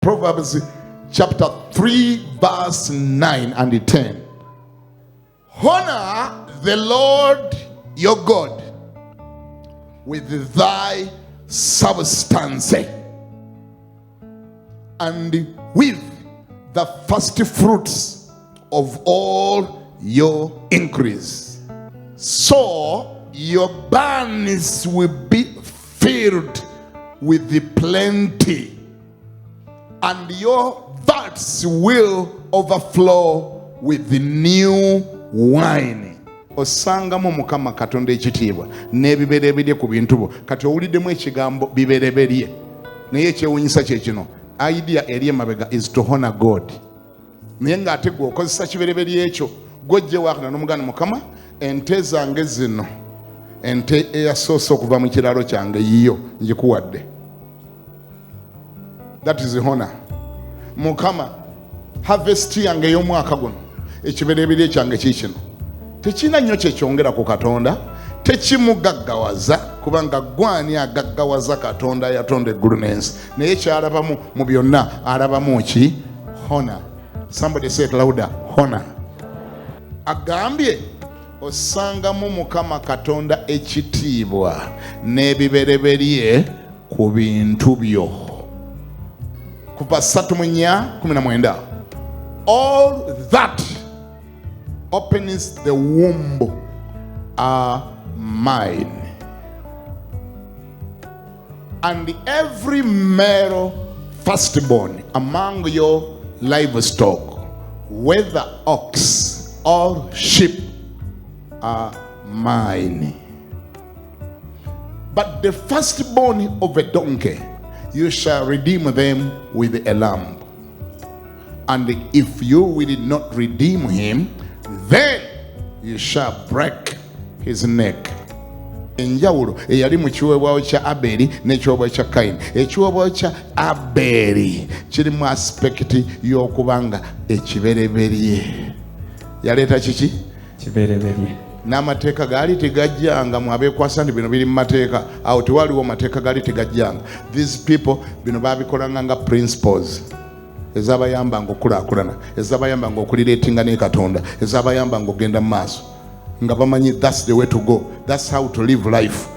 Proverbs chapter 3 verse 9 and 10. Honor the Lord your God with thy substance and with the first fruits of all your increase. So your barns will be filled with the plenty, and your vats will overflow with the new wine. Osangamu mukama katonda ekitiibwa n'ebibereberye ku bintu bo. Kati owuliddemu ekigambo bibereberye naye ekyewuunyisa kye kino, idea eri emabega is to honor God. Naye ng'ate gwe okozesa kibereberye ekyo gw'ojje waakana n'omugana mukama, ente zange zino, ente eyasoose okuva mu kiralo kyange yiyo ngikuwadde. That is honor. Mukama, harvest yange ey'omwaka guno ekibereberye kyange kiikino tekina nnyo kyekyongera ku Katonda, tekimugaggawaza kubanga gwani agaggawaza Katonda yatonda eggulu n'ensi, naye kyalabamu mu byonna alabamu ki? Honor. Somebody say it louder. Honor. Agambye osangamu Mukama Katonda ekitiibwa n'ebibereberye ku bintu byo. Kuva 3:19. All that opens the womb are mine, and every male firstborn among your livestock, whether ox or sheep, are mine. But the firstborn of a donkey, you shall redeem them with a lamb. And if you will not redeem him, then you shall break his neck. Enjawulo eyali mu kiweebwayo kya Aberi n'ekiweebwayo kya Kayini. Ekiweebwayo kya Aberi kirimu aspekiti y'okubanga ekibereberye. Yaleeta kiki? Kibereberye. N'amateeka gaali tegajjanga mu abeekwasa nti bino biri mu mateeka. Awo tewaliwo mateeka gaali tegajjanga. These people bino baabikolanga nga principles ezabayambanga okulaakulana, ezabayambanga okulireetinga ne Katonda, ezabayambanga okugenda mu maaso nga bamanyi that's the way to go, that's how to live life.